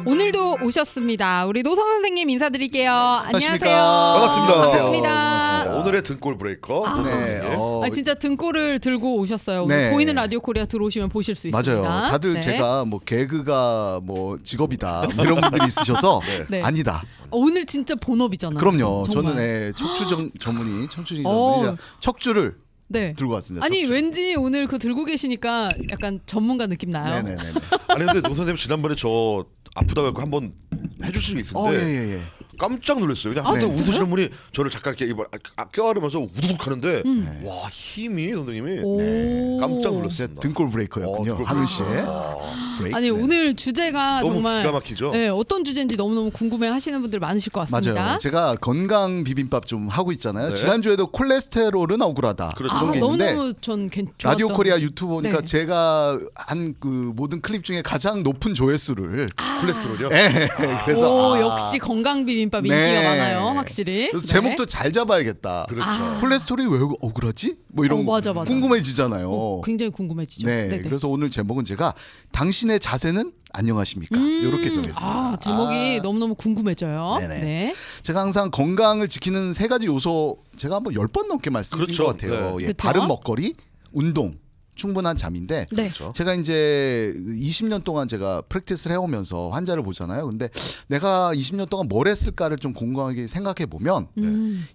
오늘도 오셨습니다. 우리 노선 선생님 인사드릴게요. 안녕하세요. 반갑습니다. 오늘의 등골 브레이커. 네. 진짜 등골을 들고 오셨어요. 네. 보이는 라디오 코리아 들어오시면 보실 수 있습니다. 맞아요. 다들 네. 제가 뭐 개그가 뭐 직업이다 뭐 이런 분들이 있으셔서 네. 아니다. 오늘 진짜 본업이잖아요. 그럼요. 정말. 저는 척추 전문의 척추 어. 전문의 척추를 네. 들고 왔습니다. 아니 척추. 왠지 오늘 그 들고 계시니까 약간 전문가 느낌 나요. 네네네. 아니 근데 노 선생님 지난번에 저 아프다 갖고 한번 해줄 수 있는데 예예. 깜짝 놀랐어요. 그냥 항상 웃으시는 분이 저를 잠깐 이렇게 껴안으면서 우두둑 하는데 와 힘이 선생님이 오. 깜짝 놀랐어요. 등골 브레이커였군요. 하루 씨의 브레이크. 아니 네. 오늘 주제가 너무 정말 기가 막히죠. 네, 어떤 주제인지 너무너무 궁금해하시는 분들 많으실 것 같습니다. 맞아요. 제가 건강 비빔밥 좀 하고 있잖아요. 네. 지난주에도 콜레스테롤은 억울하다. 그렇죠. 그런 게 있는데 너무너무 전 라디오 코리아 유튜브 보니까 네. 제가 한 그 모든 클립 중에 가장 높은 조회수를 콜레스테롤이요? 네. 그래서 오, 역시 건강 비빔밥 인기가 네. 많아요, 확실히. 그래서 네. 제목도 잘 잡아야겠다. 그렇죠. 콜레스테롤이 왜 억울하지? 뭐 이런 거 맞아. 궁금해지잖아요. 굉장히 궁금해지죠. 네, 네네. 그래서 오늘 제목은 제가 당신의 자세는 안녕하십니까? 이렇게 정했습니다. 제목이 너무너무 궁금해져요. 네네. 네. 제가 항상 건강을 지키는 세 가지 요소 제가 한번 10번 넘게 말씀드린 그렇죠. 것 같아요. 네. 예, 그렇죠. 바른 먹거리, 운동, 충분한 잠인데 네. 그렇죠. 제가 이제 20년 동안 제가 프랙티스를 해오면서 환자를 보잖아요. 근데 내가 20년 동안 뭘 했을까를 좀 공공하게 생각해 보면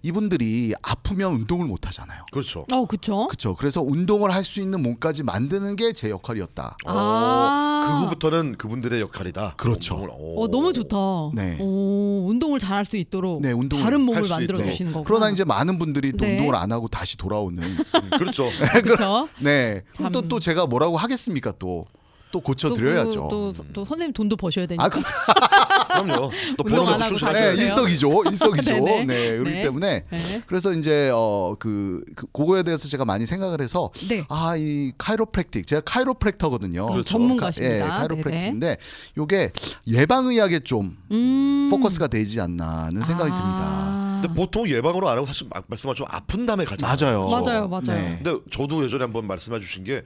이분들이 아프면 운동을 못 하잖아요. 그렇죠. 그쵸. 그렇죠. 그래서 운동을 할 수 있는 몸까지 만드는 게 제 역할이었다. 아. 그 후부터는 그분들의 역할이다. 그렇죠. 운동을. 너무 좋다. 네. 운동을 잘 할 수 있도록 네, 운동을 바른 할 몸을 수 만들어 있도록. 주시는 거구나. 그러나 이제 많은 분들이 또 네. 운동을 안 하고 다시 돌아오는. 그렇죠. 그렇죠. 네. 참. 또 제가 뭐라고 하겠습니까? 또 고쳐 드려야죠. 또 선생님 돈도 버셔야 되니까. 그럼요. 또 운동 번호도 안 하고 추출하셔야 네, 그래요? 돼요. 일석이조. 네네. 네, 그렇기 네. 때문에 네. 그래서 이제 그거에 대해서 제가 많이 생각을 해서 네. 이 카이로프랙틱 제가 카이로프랙터거든요. 그렇죠. 전문가십니다. 예, 네네. 카이로프랙틱인데 요게 예방의학에 좀 음. 포커스가 되지 않나는 생각이 듭니다. 아. 근데 보통 예방으로 안 하고 사실 말씀하신 아픈 다음에 가지. 맞아요. 맞아요. 네. 근데 저도 예전에 한번 말씀해 주신 게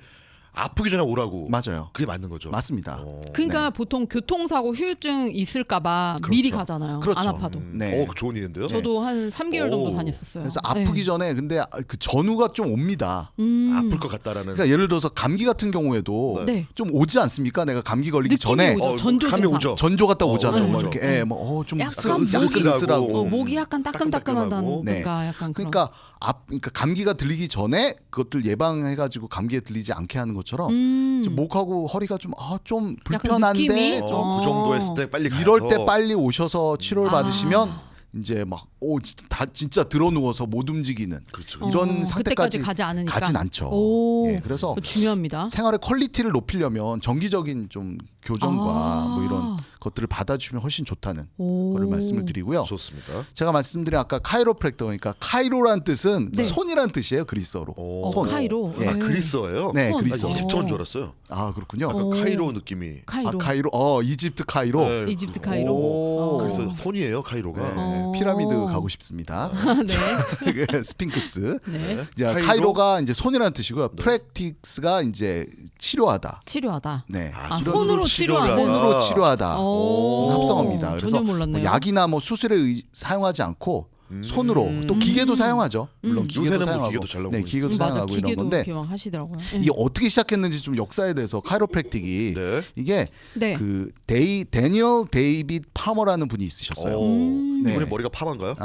아프기 전에 오라고. 맞아요. 그게 맞는 거죠. 맞습니다. 그러니까 보통 교통사고 후유증 있을까봐 그렇죠. 미리 가잖아요. 그렇죠. 안 아파도. 네. 좋은 일인데요. 저도 한 3개월 정도 오. 다녔었어요. 그래서 아프기 전에 근데 그 전후가 좀 옵니다. 아플 것 같다라는. 그러니까 예를 들어서 감기 같은 경우에도 네. 좀 오지 않습니까? 내가 감기 걸리기 느낌이 전에 오죠. 전조 감이 증상. 오죠. 전조 갔다 오잖아요. 네. 뭐 이렇게 좀 약간 쓰쓰라고. 목이 약간 따끔따끔하다는 네. 그러니까 약간 그러니까 그러니까 감기가 들리기 전에 그것들 예방해가지고 감기에 들리지 않게 하는 것처럼 좀 목하고 허리가 좀 약간 느낌이? 불편한데 그 정도 했을 때 빨리 가서. 이럴 때 빨리 오셔서 치료를 아. 받으시면 이제 진짜 들어 누워서 못 움직이는 그렇죠. 이런 그때까지 상태까지 가지 않으니까. 가진 않죠. 오. 예, 그래서 그거 중요합니다. 생활의 퀄리티를 높이려면 정기적인 좀 교정과 아. 뭐 이런 것들을 받아주면 훨씬 좋다는 오. 거를 말씀을 드리고요. 좋습니다. 제가 말씀드린 아까 카이로프랙터 그러니까 카이로란 뜻은 네. 손이란 뜻이에요. 그리스어로. 손. 카이로. 예. 그리스어예요? 네, 손. 그리스어. 이집트어인 줄 알았어요. 아 그렇군요. 약간 카이로 느낌이. 카이로. 카이로. 이집트 카이로. 네. 이집트 카이로. 오. 그래서 손이에요, 카이로가. 네, 피라미드 가고 싶습니다. 네. 스핑크스. 네. 이제 카이로? 카이로가 이제 손이라는 뜻이고요. 프랙틱스가 이제 치료하다. 치료하다. 네. 이런 손으로 치료하다. 손으로 치료하다. 오. 합성어입니다. 그래서 전혀 몰랐네요. 뭐 약이나 뭐 수술에 사용하지 않고 손으로 또 기계도 사용하죠. 물론 기계도 요새는 뭐 사용하고 기계도 잘 나오고 네, 기계도 맞아. 사용하고 이런 기계도 건데 기왕 하시더라고요. 네. 이게 어떻게 시작했는지 좀 역사에 대해서 카이로프랙틱이 네. 이게 네. 그 데니얼 데이빗 파머라는 분이 있으셨어요. 네. 네. 이분의 머리가 파마인가요?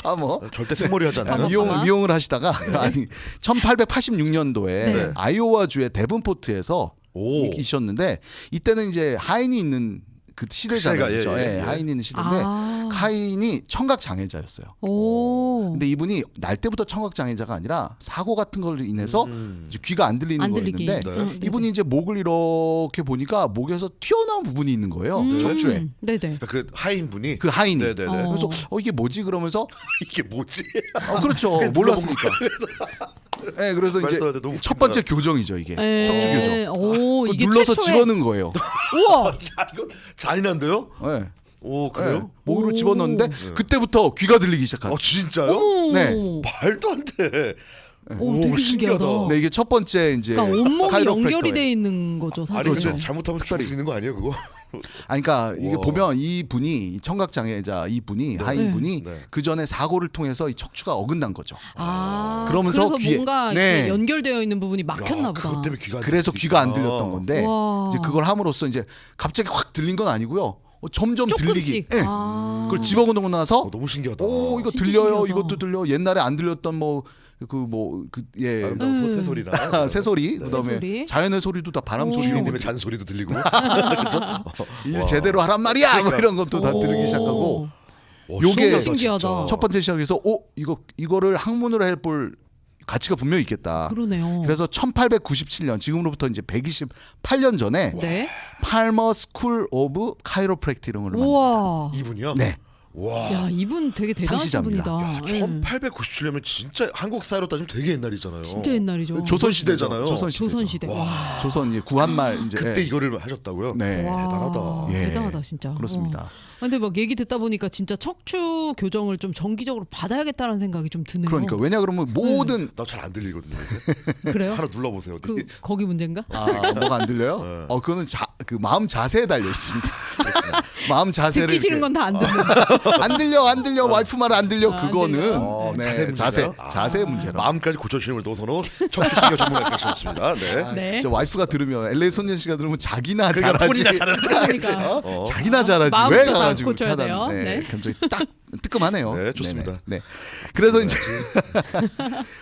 파머. 절대 생머리 하지 않아요. 미용을 하시다가 아니 1886년도에 네. 아이오와주의 데븐포트에서 오. 계셨는데 이때는 이제 하인이 있는 그 시대잖아요. 시대가, 그렇죠? 예, 예, 예. 하인이 있는 시대인데 아. 하인이 청각 장애자였어요. 오. 근데 이분이 날 때부터 청각 장애자가 아니라 사고 같은 걸로 인해서 이제 귀가 안 들리는 안 들리기. 거였는데 네. 이분이 이제 목을 이렇게 보니까 목에서 튀어나온 부분이 있는 거예요. 척추에. 네네. 그러니까 그 하인 분이 그 하인이. 네네네. 그래서 이게 뭐지 그러면서 이게 뭐지? 그렇죠. 몰랐으니까. 네, 그래서 이제 말씀하는데 너무 첫 번째 교정이죠 이게 에. 척추 교정. 오, 이게 눌러서 최초의- 집어넣는 거예요. 우와. 야, 이거 잔인한데요? 네. 오 그래요? 목으로 집어넣는데 그때부터 귀가 들리기 시작하죠. 어 진짜요? 오. 네. 말도 안 돼. 오, 되게 신기하다. 네, 이게 첫 번째 이제 그러니까 온몸이 카이로프랙터예요. 연결이 돼 있는 거죠, 아니 사실. 근데 잘못하면 죽을 수 있는 거 아니에요 그거? 아니, 그러니까 이게 우와. 보면 이 분이 청각 장애자 이 분이 하인 분이 네. 그 전에 사고를 통해서 이 척추가 어긋난 거죠. 그래서 그러면서 귀에- 뭔가 네. 이렇게 연결되어 있는 부분이 막혔나 야, 보다. 그것 때문에 귀가 안 그래서 들리구나. 귀가 안 들렸던 건데 와. 이제 그걸 함으로써 이제 갑자기 확 들린 건 아니고요. 점점 조금씩. 들리기. 예. 아. 그걸 집어넣고 나서 너무 신기하다. 오 이거 진짜 들려요. 신기하다. 이것도 들려. 옛날에 안 들렸던 뭐 예. 아름다운 새소리나 새소리, 그다음에 새소리. 자연의 소리도 다 바람 오. 소리. 주인님의 잔소리도 들리고. 일 와. 제대로 하란 말이야. 뭐 그러니까. 이런 것도 다 오. 들리기 시작하고 와, 요게 너무 신기하다. 첫 번째 시작해서 이거를 학문으로 해볼 가치가 분명히 있겠다. 그러네요. 그래서 1897년 지금으로부터 이제 128년 전에 네. 팔머 스쿨 오브 카이로프랙티령을 만듭니다. 우와. 이분이요? 네. 와. 야, 이분 되게 대단하신 창시자입니다. 분이다. 야, 예. 1897년이면 진짜 한국 사회로 따지면 되게 옛날이잖아요. 진짜 옛날이죠. 조선 시대잖아요. 조선 시대죠. 조선 시대. 와. 조선 이제 구한말 이제 그때 이거를 하셨다고요? 네. 와. 대단하다. 예. 대단하다 진짜. 그렇습니다. 근데 막 얘기 듣다 보니까 진짜 척추 교정을 좀 정기적으로 받아야겠다는 생각이 좀 드네요. 그러니까 왜냐 그러면 모든 나 잘 안 들리거든요. 그래요? 하나 눌러보세요. 어디? 그 거기 문제인가? 뭐가 안 들려요? 네. 그거는 그 마음 자세에 달려 있습니다. 마음 자세를 듣기 싫은 건 다 안 듣는. 안 들려 와이프 말 안 들려 아, 안 그거는 들려? 네, 자세 자세 문제라. 마음까지 고쳐주시는 노선호 척추신경 전문가이셨습니다. 네. 네. 저 와이프가 들으면 LA 손녀 씨가 들으면 자기나 그러니까 잘하지. 본인이나 잘한다. 그러니까. 자기나 잘하지. 마음부터 왜 다 가가지고 고쳐야 이렇게 돼요. 하다니. 네. 감정이 딱 뜨끔하네요. 네, 좋습니다. 네네. 네. 그래서 이제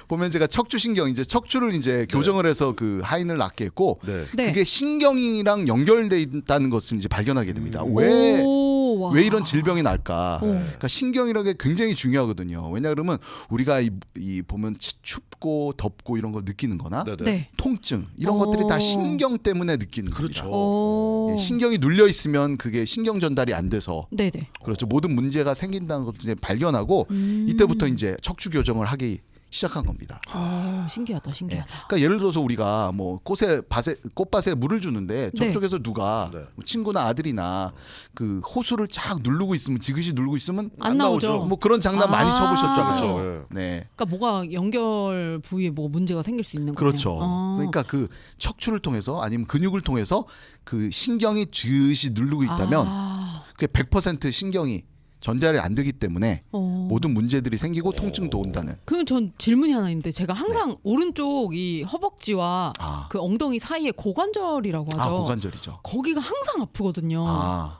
보면 제가 척추신경 이제 척추를 이제 교정을 해서 그 하인을 낫게 했고 네. 네. 그게 신경이랑 연결돼 있다는 것을 이제 발견하게 됩니다. 왜 오, 와. 이런 질병이 날까? 그러니까 신경이라는 게 굉장히 중요하거든요. 왜냐 그러면 우리가 이 보면 춥고 덥고 이런 걸 느끼는 거나 네. 네. 네. 통증 이런 것들이 다 신경 때문에 느끼는 그렇죠. 겁니다. 오. 예, 신경이 눌려 있으면 그게 신경 전달이 안 돼서 네네. 그렇죠. 모든 문제가 생긴다는 것을 이제 발견하고 이때부터 이제 척추 교정을 하기 시작한 겁니다. 신기하다, 예. 신기하다. 그러니까 예를 들어서 우리가 뭐 꽃밭에 물을 주는데 네. 저쪽에서 누가 네. 뭐 친구나 아들이나 그 호수를 쫙 누르고 있으면 지그시 누르고 있으면 안 나오죠. 뭐 그런 장난 많이 아. 쳐보셨죠, 그렇죠. 네. 그러니까 뭐가 연결 부위에 뭐 문제가 생길 수 있는 거예요. 그렇죠. 그러니까 그 척추를 통해서 아니면 근육을 통해서 그 신경이 지그시 누르고 있다면 그게 100% 신경이 전달이 안 되기 때문에 모든 문제들이 생기고 통증도 온다는. 그러면 전 질문이 하나 있는데 제가 항상 오른쪽 이 허벅지와 그 엉덩이 사이에 고관절이라고 하죠. 고관절이죠. 거기가 항상 아프거든요.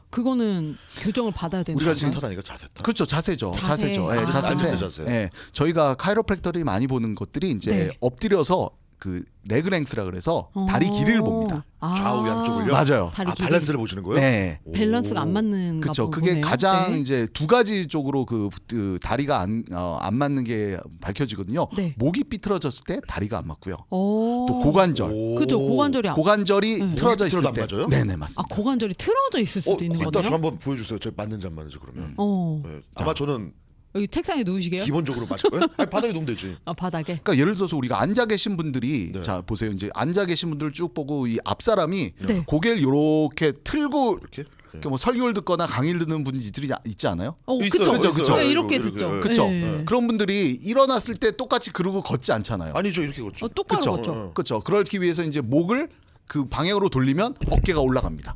그거는 교정을 받아야 되는 우리가 거예요. 지금 타다니까 자세 타. 그렇죠. 자세죠. 자세. 자세죠. 예, 아. 자세인데 앉을 때 자세. 예, 저희가 카이로프랙터들이 많이 보는 것들이 이제 네. 엎드려서 그 레그 랭스라 그래서 다리 길이를 봅니다. 좌우 양쪽을요? 맞아요. 다리 길이. 밸런스를 보시는 거예요? 네. 밸런스가 안 맞는 그렇죠. 그게 가장 이제 두 가지 쪽으로 그 다리가 안 맞는 게 밝혀지거든요. 네. 목이 삐뚤어졌을 때 다리가 안 맞고요. 또 또 고관절. 그죠. 고관절이 고관절이 네. 틀어져 목이 있을 틀어도 안 때. 맞아요? 네네 맞습니다. 고관절이 틀어져 있을 수도 있는 이따 거네요. 저 한번 보여주세요. 저 맞는지 안 맞는지 그러면. 네. 아마 저는 여기 책상에 누우시게요? 기본적으로 맞을 거예요. 아니 바닥에 놓으면 되지. 바닥에. 그러니까 예를 들어서 우리가 앉아 계신 분들이 네. 자 보세요. 이제 앉아 계신 분들 쭉 보고 이 앞 사람이 네. 고개를 이렇게 틀고 이렇게. 이렇게 뭐 설교를 듣거나 강의를 듣는 분들이 있지 않아요? 그죠. 있어요. 그죠. 네, 이렇게 이렇게, 듣죠. 그렇죠. 네. 그런 분들이 일어났을 때 똑같이 그러고 걷지 않잖아요. 아니죠 이렇게 걷죠. 똑바로 그쵸. 걷죠. 그렇죠. 그렇기 위해서 이제 목을 그 방향으로 돌리면 어깨가 올라갑니다.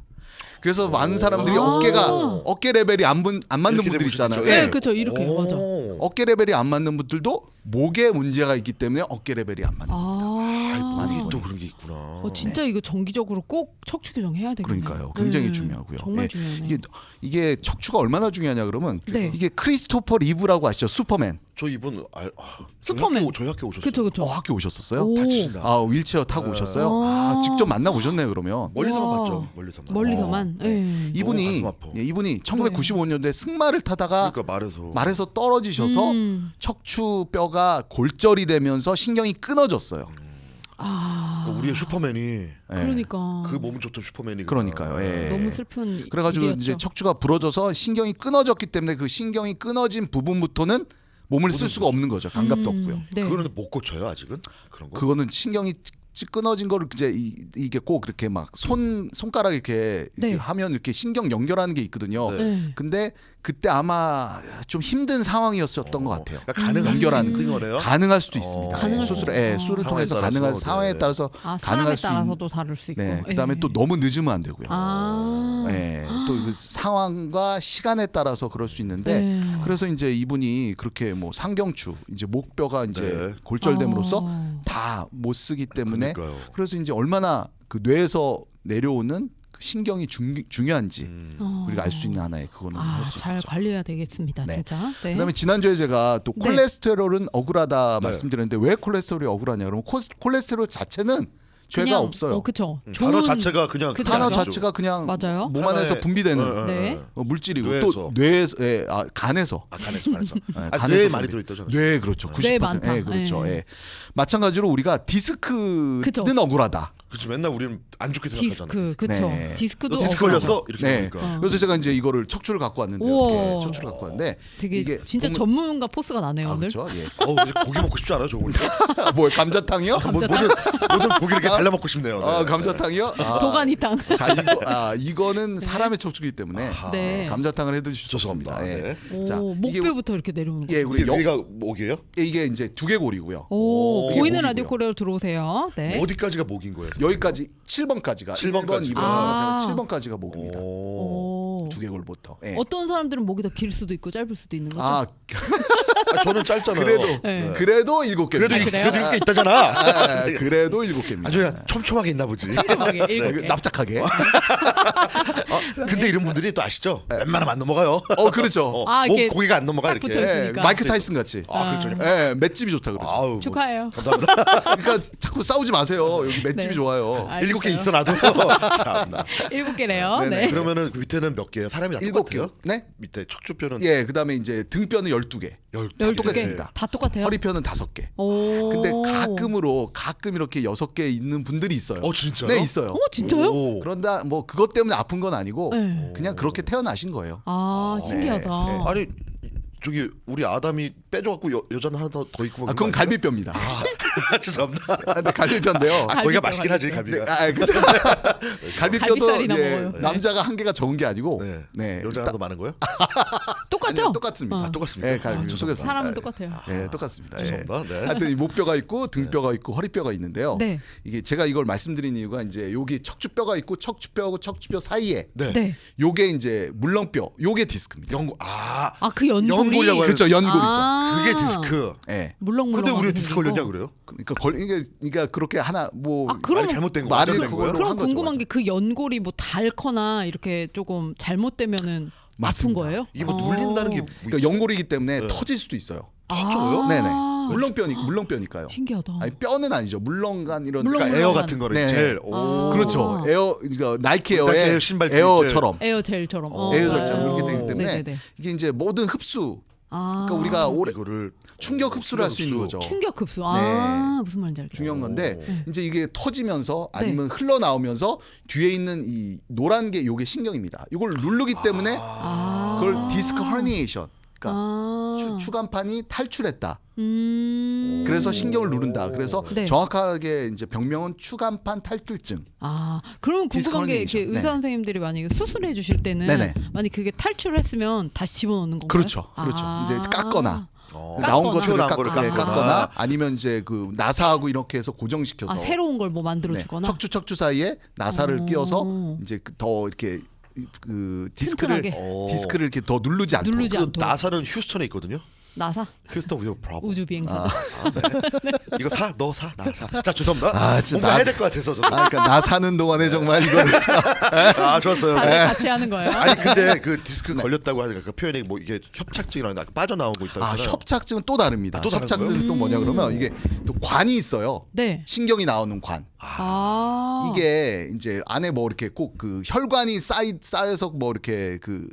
그래서 많은 사람들이 어깨 레벨이 안 맞는 이렇게 분들 되면 있잖아요. 그렇죠. 네, 예. 그렇죠. 이렇게 맞아. 어깨 레벨이 안 맞는 분들도 목에 문제가 있기 때문에 어깨 레벨이 안 맞는. 목이 또 그런 게 있구나. 진짜 이거 정기적으로 꼭 척추 교정 해야 되겠네요. 그러니까요. 굉장히 중요하고요. 정말 예. 중요해요. 이게 척추가 얼마나 중요하냐 그러면 네. 이게 크리스토퍼 리브라고 아시죠? 슈퍼맨. 저 이분 슈퍼맨. 저희 학교 오셨어요. 그렇죠. 학교 오셨었어요? 오. 다치신다. 윌체어 타고 오셨어요? 아. 직접 만나 보셨네요, 그러면. 멀리서만 와. 봤죠. 멀리서만. 멀리서만. 예. 이분이 가슴 아파. 이분이 1995년도에 승마를 타다가 그러니까 말에서 떨어지셔서 척추 뼈가 골절이 되면서 신경이 끊어졌어요. 그러니까 우리의 슈퍼맨이 그러니까 그 몸 좋던 슈퍼맨이 그러니까요. 예. 너무 슬픈 그래가지고 일이었죠. 이제 척추가 부러져서 신경이 끊어졌기 때문에 그 신경이 끊어진 부분부터는 몸을 쓸 수가 없는 거죠. 감각도 없고요. 네. 그거는 못 고쳐요 아직은 그런 거. 그거는 신경이 끊어진 거를 이제 이게 꼭 이렇게 막 손가락 이렇게 네. 하면 이렇게 신경 연결하는 게 있거든요. 네. 근데 그때 아마 좀 힘든 상황이었었던 것 같아요. 그러니까 가능한 연결하는 거네요. 가능할 수도 있습니다. 가능할 수도 수술을 상황에 통해서 따라서, 가능한 네. 상황에 따라서 사람에 가능할 수 있는. 따라서도 다를 수 있고. 네. 그다음에 또 너무 늦으면 안 되고요. 네. 또 그 상황과 시간에 따라서 그럴 수 있는데 네. 그래서 이제 이분이 그렇게 뭐 상경추 이제 목뼈가 이제 네. 골절됨으로써 다 못 쓰기 때문에 그러니까요. 그래서 이제 얼마나 그 뇌에서 내려오는 그 신경이 중요한지 우리가 알 수 있는 하나의 그거는 할 수 잘 있죠. 관리해야 되겠습니다. 네. 진짜. 네. 그다음에 지난주에 제가 또 네. 콜레스테롤은 억울하다 네. 말씀드렸는데 왜 콜레스테롤이 억울하냐? 그러면 콜레스테롤 자체는 죄가 그냥, 없어요. 그쵸. 단어 좋은- 자체가 그냥 그쵸, 단어 그쵸. 자체가 그냥 맞아요. 몸 안에서 하나의- 분비되는 네. 물질이고 뇌에서. 또 뇌에서 간에서 간에서 간에서 뇌에 많이 분비. 들어있다잖아요. 뇌 그렇죠. 90%. 뇌 많다. 예, 그렇죠. 예. 예. 마찬가지로 우리가 디스크는 그쵸. 억울하다. 그렇지 맨날 우리는 안 좋게 생각하잖아요. 디스크, 그쵸. 네. 디스크도 너 디스크 억울하죠. 걸렸어? 이렇게 네. 보니까. 그래서 제가 이제 이거를 척추를 갖고 왔는데요. 우와. 이렇게 척추를 갖고 왔는데 되게 이게 진짜 보면- 전문가 포스가 나네요 오늘. 그렇죠. 예. 이제 고기 먹고 싶지 않아요, 저 오늘. 뭐 감자탕이요? 모든 고기를 이렇게 발라 먹고 싶네요. 네. 감자탕이요? 도가니탕. 자 이거는 사람의 척추기 때문에 아하. 네. 감자탕을 해드릴 수 죄송합니다. 없습니다. 예. 네. 오, 자, 이게- 목뼈부터 이렇게 내려오는 거. 예, 우리 우리 여기가 목이에요? 이게 이제 두개골이고요. 오, 이게 보이는 목이고요. 라디오 코리아로 들어오세요. 네. 어디까지가 목인 거예요? 여기까지 7번까지가 7번까지. 1번, 2번, 아. 3번, 4번, 7번까지가 목입니다. 오. 오. 두개골부터. 예. 어떤 사람들은 목이 더 길 수도 있고 짧을 수도 있는 거죠. 아 저는 짧잖아요. 그래도 네. 그래도 7개입니다. 그래도 아, 그래요? 그래도 이렇게 있다잖아. 그래도 7개입니다. 아주 그냥 촘촘하게 있나 보지. 꼼꼼하게 일곱 개. 납작하게. 근데 이런 분들이 또 아시죠? 웬만하면 안 넘어가요. 그렇죠. 아, 이게 고기가 안 넘어가 딱 이렇게. 붙어 예, 있으니까. 마이크 타이슨 같이. 그렇죠. 예, 맷집이 좋다 그러죠. 아우, 뭐, 축하해요. 감사합니다. 그러니까 자꾸 싸우지 마세요. 여기 맷집이 네. 좋아요. 일곱 개 알겠어요. 있어 나도. 참나. 7개래요. 네네. 네. 그러면은 그 밑에는 몇 개예요? 사람이 다 7개. 똑같아요? 네? 밑에 척추뼈는 예, 그다음에 이제 등뼈는 12개. 12개. 똑같습니다. 다 똑같아요. 허리뼈는 5개. 오. 근데 가끔 이렇게 6개 있는 분들이 있어요. 진짜요? 네, 있어요. 진짜요? 오. 그런다 뭐 그것 때문에 아픈 건 아니고 네. 그냥 그렇게 태어나신 거예요. 아, 신기하다. 네. 아니 저기 우리 아담이 빼줘갖고 여자는 하나 더 있고. 뭐 그건 그런 거 아니에요? 갈비뼈입니다. 죄송합니다. 근데 갈비뼈인데요. 거기가 갈비뼈, 맛있긴 하지 갈비뼈. 갈비가. 그죠. 갈비뼈도 갈비살이나 이제 먹어요. 네. 남자가 한 개가 적은 게 아니고 네. 여자가 더 많은 거예요? 똑같죠? 아니요, 똑같습니다. 어. 똑같습니다. 예, 갈비 죄송합니다. 똑같습니다. 사람은 똑같아요. 예, 똑같습니다. 예. 죄송합니다. 네. 하여튼 이 목뼈가 있고 등뼈가 있고 허리뼈가 있는데요. 네. 이게 제가 이걸 말씀드린 이유가 이제 여기 척추뼈가 있고 척추뼈하고 척추뼈 사이에 네. 네. 요게 이제 물렁뼈, 요게 디스크입니다. 그 연골이. 연골이라고 그렇죠, 연골이죠. 아. 그게 디스크. 예. 물렁물렁. 근데 우리 디스크 걸렸냐 그래요? 그러니까 이게 그렇게 하나 뭐 그럼 말이 잘못된 거 말을 잘못된 거예요? 그걸로 그럼 한 거죠, 궁금한 맞아. 게 그 연골이 뭐 닳거나 이렇게 조금 잘못되면은 아픈 맞습니다. 거예요? 이게 뭐 눌린다는 게 그러니까 연골이기 때문에 네. 터질 수도 있어요. 터져요? 네네. 물렁뼈니까요. 신기하다. 아니 뼈는 아니죠. 물렁간 이런 물렁- 그러니까 에어 같은 거를 네. 젤. 아. 그렇죠. 에어 그러니까 나이키 나이키 에어의 에어 신발 에어처럼 에어젤처럼. 에어젤처럼 어. 그렇게 되기 때문에 네네네. 이게 이제 모든 흡수 아. 그러니까 우리가 오래 이거를 충격 흡수를 할 수 있는 거죠. 충격 흡수. 네. 무슨 말인지 알겠어요. 중요한 건데 네. 이제 이게 터지면서 아니면 흘러나오면서 뒤에 있는 이 노란 게 요게 신경입니다. 이걸 누르기 때문에 아. 그걸 디스크 허니에이션. 그러니까 아. 추간판이 탈출했다. 음. 그래서 신경을 누른다. 그래서 네. 정확하게 이제 병명은 추간판 탈출증. 아, 그러면 궁금한 게 이렇게 디스커니에이션. 의사 네. 선생님들이 만약에 수술해 주실 때는 네네. 만약 그게 탈출을 했으면 다시 집어넣는 건가요? 그렇죠. 그렇죠. 이제 깎거나 나온 깎거나. 것들을 튀어나온 거를 깎거나 깎거나. 아니면 이제 그 나사하고 이렇게 해서 고정시켜서 새로운 걸 뭐 만들어 네, 주거나. 척추 사이에 나사를 오. 끼워서 이제 더 이렇게 그 디스크를 튼튼하게. 디스크를 이렇게 더 누르지 않도록. 누르지 그 않도록. 나사는 휴스턴에 있거든요. 나사 휴스턴 위에 브라보. 우주 비행사. 이거 사, 너 사, 나 사. 자 죄송합니다. 아, 진짜 뭔가 나- 해야 될 것 같아서 저도. 그러니까 나 사는 동안에 정말 이걸 좋았어요. 다들 같이 하는 거예요. 아니 근데 그 디스크 걸렸다고 하니까 그 표현이 뭐 이게 협착증이라는 빠져나온 거 있다고 하잖아요. 협착증은 또 다릅니다. 또 다른 협착증은 또 뭐냐 그러면 이게 또 관이 있어요. 네. 신경이 나오는 관. 아. 이게 이제 안에 뭐 이렇게 꼭 그 혈관이 쌓여서 뭐 이렇게 그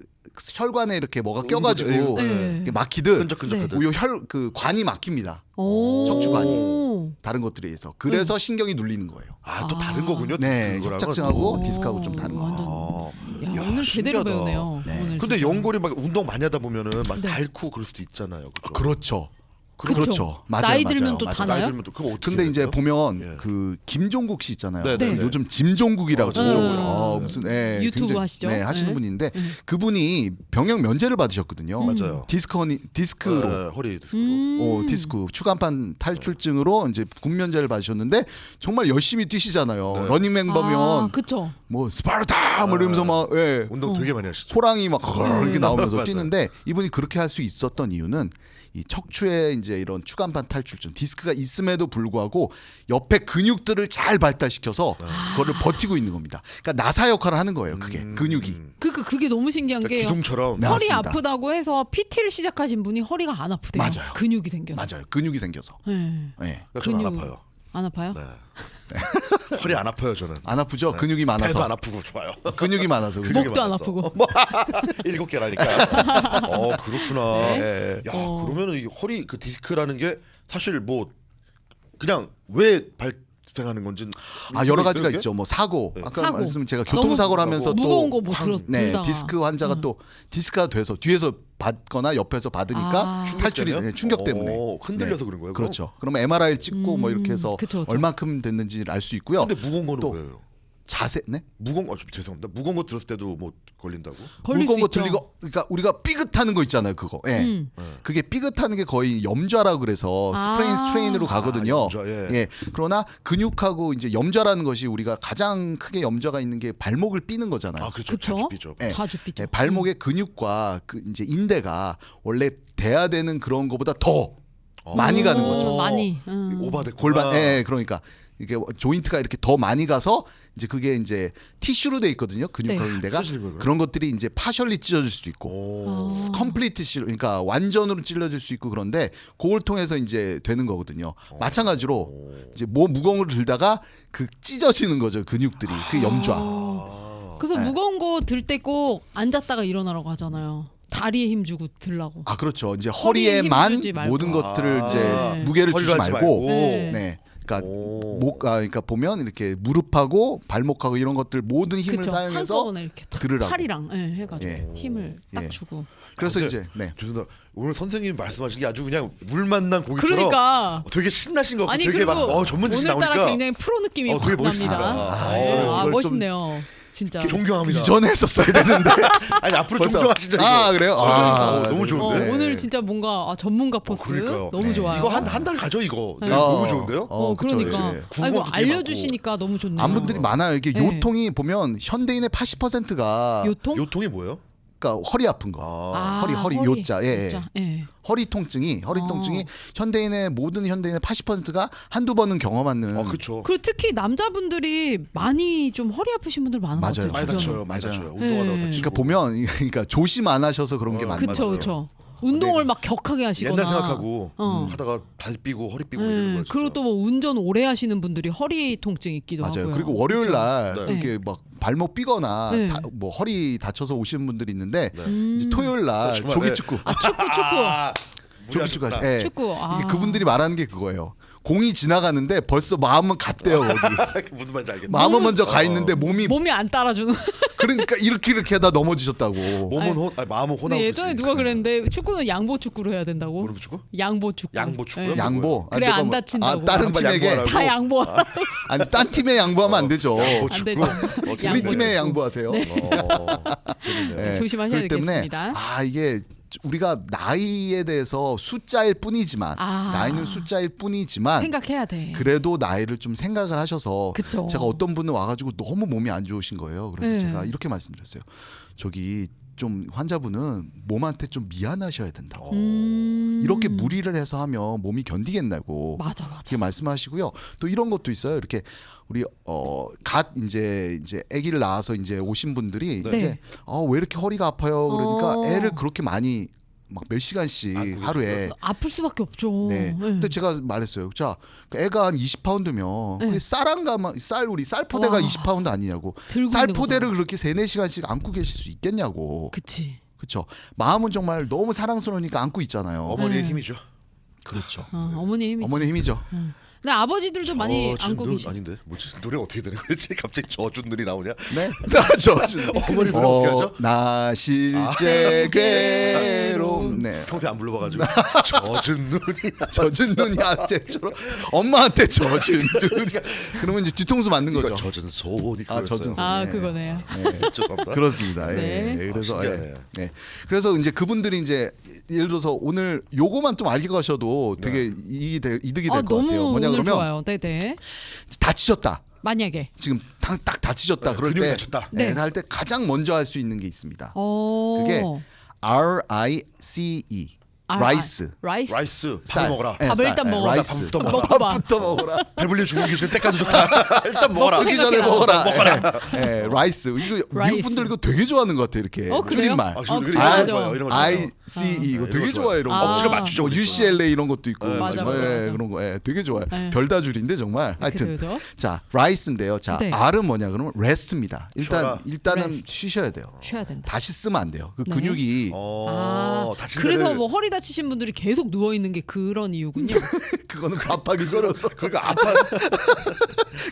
혈관에 이렇게 뭐가 껴가지고 네. 이렇게 막히듯 끈적끈적하듯. 요 그 관이 막힙니다. 오. 척추관이. 다른 것들에 의해서. 그래서 신경이 눌리는 거예요. 또 다른 거군요. 네, 디스크랑은. 협착증하고 오. 디스크하고 좀 다른 거죠. 야, 야, 오늘 제대로 신기하다. 배우네요. 네. 오늘 근데 진짜. 연골이 막 운동 많이 하다 보면은 막 네. 닳고 그럴 수도 있잖아요. 그렇죠? 그렇죠. 그렇죠. 맞아요. 나이 들면 또 맞아요. 다나요? 나이 들면 또 그거 어떻게 근데 이제 해야 돼요? 보면 예. 그 김종국 씨 있잖아요. 네. 요즘 짐종국이라고 짐종국. 무슨 유튜브 굉장히, 하시죠? 네, 하시는 네. 분인데 그분이 병역 면제를 받으셨거든요. 맞아요. 디스크로 허리 디스크로. 디스크 추간판 탈출증으로 이제 군면제를 받으셨는데 정말 열심히 뛰시잖아요. 네. 러닝맨 보면 그쵸. 뭐 스파르타 뭐 이러면서 막 예. 운동 되게 많이 하시죠. 호랑이 막 이렇게 나오면서 맞아요. 뛰는데 이분이 그렇게 할 수 있었던 이유는 이 척추에 이제 이런 추간판 탈출증 디스크가 있음에도 불구하고 옆에 근육들을 잘 발달시켜서 그거를 버티고 있는 겁니다. 그러니까 나사 역할을 하는 거예요. 그게 근육이. 그게 너무 신기한 게 기둥처럼. 네. 허리 맞습니다. 아프다고 해서 PT를 시작하신 분이 허리가 안 아프대요. 맞아요. 근육이 생겨서. 맞아요. 근육이 생겨서. 네. 네. 저는 안 근육. 아파요. 안 아파요? 네. 허리 안 아파요 저는. 안 아프죠? 네. 근육이 배도 많아서. 안 아프고 좋아요. 근육이 많아서. 그죠? 목도 안 아프고. 7개라니까. 그렇구나. 네. 야 그러면은 이 허리 그 디스크라는 게 사실 뭐 그냥 왜 발생하는 건지 여러 가지가 이렇게? 있죠. 뭐 사고. 네. 아까 사고. 말씀 제가 교통사고를 하면서 또 무거운 거 뭐 들어 네, 들다가. 디스크 환자가 또 디스크가 돼서 뒤에서 받거나 옆에서 받으니까 아. 탈출이 때문에요? 충격 때문에 흔들려서 그런 거예요. 그럼? 그렇죠. 그러면 MRI를 찍고 뭐 이렇게 해서 그쵸. 얼마큼 됐는지를 알 수 있고요. 근데 무거운 거는 또 왜요? 자세, 네? 무거운 거 죄송합니다. 무거운 거 들었을 때도 뭐 걸린다고? 걸릴 무거운 수 거 있죠. 들리고, 그러니까 우리가 삐긋하는 거 있잖아요, 그거. 예. 음. 그게 삐긋하는 게 거의 염좌라 그래서 스프레인 스트레인으로 가거든요. 염좌, 예. 예. 그러나 근육하고 이제 염좌라는 것이 우리가 가장 크게 염좌가 있는 게 발목을 삐는 거잖아요. 그렇죠. 그쵸? 자주 삐죠. 예. 자주 삐죠. 예, 발목의 근육과 그 이제 인대가 원래 돼야 되는 그런 거보다 더 많이 가는 거죠. 많이. 오바됐구나. 골반, 예, 그러니까 이게 조인트가 이렇게 더 많이 가서 이제 그게 이제 티슈로 돼 있거든요. 근육하고 네. 인대가 찢어지는 거예요? 그런 것들이 이제 파셜리 찢어질 수도 있고, 오. 컴플리트 그러니까 완전으로 찔러질 수 있고 그런데 그걸 통해서 이제 되는 거거든요. 마찬가지로 이제 뭐 무거운 걸 들다가 그 찢어지는 거죠. 근육들이 그 염좌. 그래서 네. 무거운 거 들 때 꼭 앉았다가 일어나라고 하잖아요. 다리에 힘 주고 들라고. 아 그렇죠. 이제 허리에 힘 허리에만 주지 말고. 모든 것들을 이제 네. 무게를 허리로 주지 하지 말고, 네. 네. 그러니까 오. 그러니까 보면 이렇게 무릎하고 발목하고 이런 것들 모든 힘을 그쵸? 사용해서 한꺼번에 이렇게 탁 들으라고. 팔이랑 해가지고 예. 힘을 딱 예. 주고. 그래서 근데 이제 네. 죄송합니다. 오늘 선생님이 말씀하신 게 아주 그냥 물 만난 고기처럼 그러니까. 되게 신나신 것 같고 아니 되게 그리고 막 전문지식 오늘따라 나오니까 굉장히 프로 느낌이 되게 확 멋있습니다. 납니다. 아, 아, 이걸 좀 멋있네요. 진짜. 존경합니다. 이전에 했었어야 되는데 아니 앞으로 벌써- 존경하시죠. 이거. 아 그래요? 너무 네. 좋은데. 오늘 진짜 뭔가 전문가 포스 그러니까요. 너무 네. 좋아요. 이거 한 달 가죠 이거. 네. 너무 좋은데요? 그쵸, 그러니까. 예. 구멍도 아이고 되게 알려주시니까 너무 좋네요. 안 분들이 많아요. 이게 네. 요통이 보면 현대인의 80%가 요통? 요통이 뭐예요? 그러니까 허리 아픈 거. 아, 허리, 요자, 예, 요자, 예. 허리 통증이 현대인의 모든 현대인의 80%가 한두 번은 경험하는 그렇죠. 그리고 특히 남자분들이 많이 좀 허리 아프신 분들 많은 것 맞아요. 같아요. 많이 주변에. 다쳐요. 많이 맞아요. 다쳐요. 운동하다가 네. 다치고. 그러니까 보면 그러니까 조심 안 하셔서 그런 게 많은 그쵸 거죠. 그쵸. 운동을 막 격하게 하시거나. 옛날 생각하고 어. 하다가 다리 삐고 허리 삐고 예, 이러는 거예요. 그리고 또 뭐 운전 오래 하시는 분들이 허리 통증 있기도 맞아요. 하고요. 그리고 월요일 날 네. 이렇게 막 발목 삐거나 네. 뭐 허리 다쳐서 오시는 분들이 있는데 음. 이제 토요일 날 주말에. 조기 축구, 조기 축구 축구. 예. 축구. 아. 이게 그분들이 말하는 게 그거예요. 공이 지나가는데 벌써 마음은 갔대요 거기. 무슨 말인지 알겠다. 마음은 먼저 가 있는데 몸이 안 따라주는. 그러니까 이렇게 하다 넘어지셨다고. 몸은 마음은 호나우지. 근데 예전에 누가 그랬는데 축구는 양보 축구로 해야 된다고. 무릎 축구? 양보 축구. 양보 축구요? 예. 양보. 그래, 내가 안 뭐- 다친다고. 다른 양보 팀에게 양보하라고. 다 양보. 아니 딴 팀에 양보하면 안 되죠. 양보 안 축구. 되죠. 우리 양보 팀에 축구. 양보하세요. 재밌네요. 예. 조심하셔야 그렇기 때문에 되겠습니다. 이게 우리가 나이에 대해서 숫자일 뿐이지만 나이는 숫자일 뿐이지만 생각해야 돼. 그래도 나이를 좀 생각을 하셔서 그쵸. 제가 어떤 분은 와가지고 너무 몸이 안 좋으신 거예요. 그래서 네. 제가 이렇게 말씀드렸어요. 저기 좀 환자분은 몸한테 좀 미안하셔야 된다고. 이렇게 무리를 해서 하면 몸이 견디겠냐고. 맞아. 그렇게 말씀하시고요. 또 이런 것도 있어요. 이렇게 우리 갓 이제 아기를 낳아서 이제 오신 분들이 네. 이제 왜 이렇게 허리가 아파요? 그러니까 어. 애를 그렇게 많이 막 몇 시간씩 하루에 아플 수밖에 없죠. 네. 근데 제가 말했어요. 자, 애가 한 20파운드면 네. 그게 우리 쌀포대가 와. 20파운드 아니냐고. 들고 쌀포대를 있는 그렇게 3-4시간씩 안고 계실 수 있겠냐고. 그치. 그렇죠. 마음은 정말 너무 사랑스러우니까 안고 있잖아요. 어머니의 네. 힘이죠. 그렇죠. 어머니 힘이지. 어머니 힘이죠. 근데 아버지들도 많이 안고 계시. 아닌데 뭐지 노래 어떻게 되는 거지? 갑자기 젖은 눈이 나오냐? 네, 젖은 어머니 노래 어떻게 하죠? 나 실제 괴로움. 네. 평소에 안 불러봐가지고 젖은 눈이 젖은 눈이 아재처럼 엄마한테 젖은 눈이. 그러면 이제 뒤통수 맞는 거죠. 이거 젖은 손이 젖은 손. 아 네. 그거네요. 네. 죄송합니다. 그렇습니다. 네. 예. 그래서 신기하네. 예. 그래서 이제 그분들이 이제 예를 들어서 오늘 요거만 좀 알고 가셔도 되게 이득이 될 것 너무 같아요. 뭐냐 오늘 그러면 좋아요. 네네. 다치셨다. 만약에. 지금 딱 다치셨다. 그럴 근육이 때 다쳤다. 네. 할 때 가장 먼저 할 수 있는 게 있습니다. 그게 RICE. 라이스. 라이스 쌀. 밥 먹어라. 네, 밥을 쌀. 일단 네, 먹어라. 라이스. 밥부터 먹어라. 먹고 봐. 밥부터 먹어라. 배불리 죽는 기술 때까지 좋다. 일단 먹어라. 먹기 전에 생각해라. 먹어라. 예, 라이스. 이거 라이스. 미국 분들 이거 되게 좋아하는 것 같아요. 이렇게 그래요? 줄임말. 지금 그래요? 이런 거 맞아. 좋아요. 이런 거 ICE 이거 네, 되게 이런 거 좋아요. 이런 거. 억지로 맞추죠. 뭐 우리 UCLA 이런 것도 있고 네, 맞아, 정말, 맞아, 예, 맞아. 그런 거 예, 되게 좋아요. 네. 별다줄인데 정말. 하여튼 그죠? 자 라이스인데요. 자 네. R은 뭐냐 그러면 rest입니다. 쉬어라. 일단은 Rest. 쉬셔야 돼요. 쉬어야 된다. 다시 쓰면 안 돼요. 그 네. 근육이 다친 그래서 데를 뭐 허리 다치신 분들이 계속 누워 있는 게 그런 이유군요. 그거는 그 압박이 싫어서 그러니까 아파.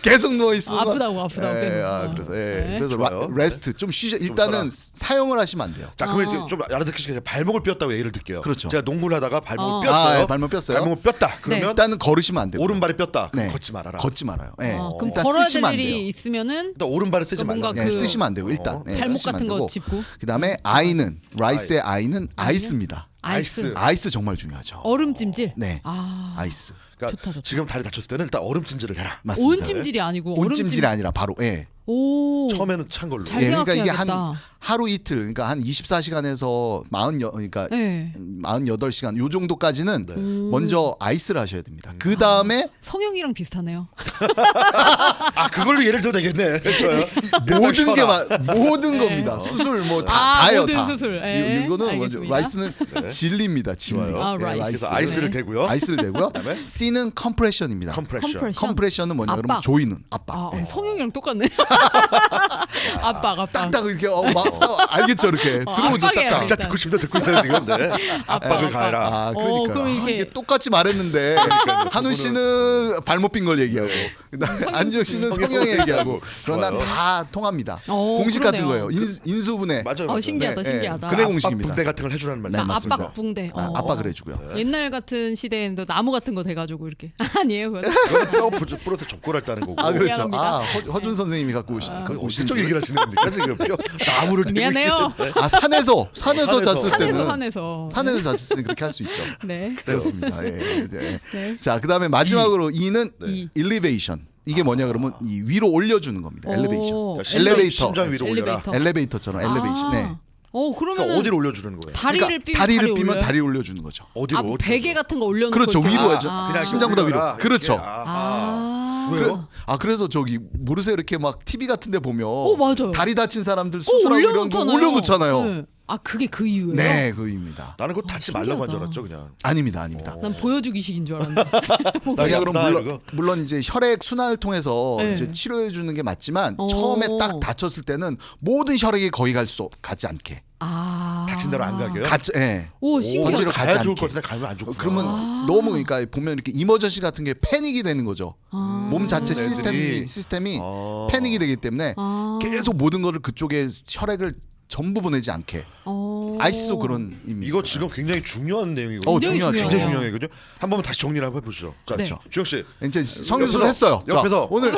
계속 누워 있으면 아프다고. 그래서 네. 그래서 좋아요. 레스트 좀 쉬셔. 일단은 사용을 하시면 안 돼요. 자 그러면 좀 알아듣기 발목을 뼈었다고 얘기를 듣게요. 그렇죠. 제가 농구를 하다가 발목을 아, 뼈었어요. 예, 발목 뼈었어요? 발목을 뼈다. 그러면 일단은 걸으시면 안 되고 오른발이 뼈다. 네. 걷지 말아라. 걷지 말아요. 예. 그럼 일단 걸어야 쓰시면 될 안 돼요. 일이 있으면은 일단 오른발을 쓰지 뭔가 말라. 예, 그 쓰시면 안 되고 일단 예, 발목 쓰시면 같은 안 거 되고. 짚고. 그다음에 I는 라이스의 I는 아이스입니다. 아이스. 아이스 정말 중요하죠. 얼음찜질. 네. 아. 아이스. 그러니까 좋다. 지금 다리 다쳤을 때는 일단 얼음찜질을 해라. 맞습니다. 온찜질이 아니고 온찜질이 아니라 바로 예. 오. 처음에는 찬 걸로. 잘 예, 그러니까 이게 생각해야겠다. 하루 이틀 그러니까 한 24시간에서 40 그러니까 네. 48시간 요 정도까지는 네. 먼저 아이스를 하셔야 됩니다. 그다음에 성형이랑 비슷하네요. 아 그걸로 예를 들어 되겠네. 좋아요. 모든 게 모든 네. 겁니다. 수술 뭐 다요 모든 다. 수술. 예. 이거는 알겠습니다. 라이스는 네. 진리입니다. 진리. 좋아요. 아, 예, 라이스. 그래서 아이스를 네. 대고요. 아이스를 대고요. 그다음에 C는 컴프레션입니다. 컴프레션. 컴프레션은 뭐냐 그러면 압박. 조이는 압박. 아, 예. 성형이랑 똑같네. 압박. 딱딱 이렇게 알겠죠 이렇게 들어오죠 압박이에요, 딱딱. 진짜 듣고 싶다 듣고 있어요 지금. 네. 압박을 가해라. 아 그러니까 그럼 이렇게- 이게 똑같이 말했는데 한우 씨는 발목 빈 걸 얘기하고 그다음에 안지혁 씨는 성형 얘기하고 그러나 좋아요. 다 통합니다. 어, 공식 같은 그러네요. 거예요. 인수분해. 맞아요. 신기하다, 네, 신기하다. 그네 공식입니다. 붕대 같은 걸 해주라는 말. 네, 자, 맞습니다. 압박 붕대. 압박을 해주고요. 옛날 같은 시대에는 또 나무 같은 거 돼가지고 이렇게 아니에요. 그건? 뼈 부러서 접고를 했다는 거고. 아 그렇죠. 미안합니다. 아 허준 선생님이 갖고 그 오신 어떤 얘기를 하시는 겁니까 지금? 뼈 나무를 대고 미안해요. 있는데. 아 산에서 산에서. 잤을 때는 산에서. 산에서 잤을 때 그렇게 할 수 있죠. 네. 그렇습니다. 예, 예. 네. 자 그다음에 마지막으로 E는 이. elevation. 이게 뭐냐 그러면 이 위로 올려주는 겁니다. 엘리베이션. 오, 엘리베이터. 심장 위로 올려라. 엘리베이터. 엘리베이터처럼 엘리베이션. 네. 그러면 그러니까 어디로 올려주는 거예요? 다리를 삐면 다리를 삐면 올려요? 다리 올려주는 거죠. 어디로? 어디로 베개 올려줘? 같은 거 올려놓고 그렇죠. 이렇게. 위로 하죠. 그냥 심장보다 위로. 올려라, 그렇죠. 이렇게. 아하. 왜요? 그래서 저기 모르세요 이렇게 막 TV 같은데 보면 맞아요. 다리 다친 사람들 수술하고 이런 거 올려놓잖아요. 네. 아 그게 그 이유예요? 네, 그입니다. 나는 그거 닫지 말라고 한 줄 신기하다. 알았죠 그냥. 아닙니다. 난 보여주기식인 줄 알았는데. 그러니까 그럼 나 물론, 이거. 물론 이제 혈액 순환을 통해서 네. 이제 치료해 주는 게 맞지만 오. 처음에 딱 다쳤을 때는 모든 혈액이 거기 가지 않게. 다친 대로 안 가게요? 예. 오 던지러 신기하다. 가지 가야 좋을 않게. 것 같은데 가면 안 좋고. 그러면 너무 그러니까 보면 이렇게 이머전시 같은 게 패닉이 되는 거죠. 몸 자체 애들이. 시스템이 패닉이 되기 때문에 계속 모든 거를 그쪽에 혈액을 전부 보내지 않게. 아이스도 그런 의미. 이거 지금 굉장히 중요한 내용이거든요. 굉장히 중요하죠. 굉장히 중요해요. 중요해요. 한 번만 다시 정리를 한번 해보시죠. 자, 네. 주영 씨. 이제 성형수술 옆에서- 했어요. 자, 옆에서 오늘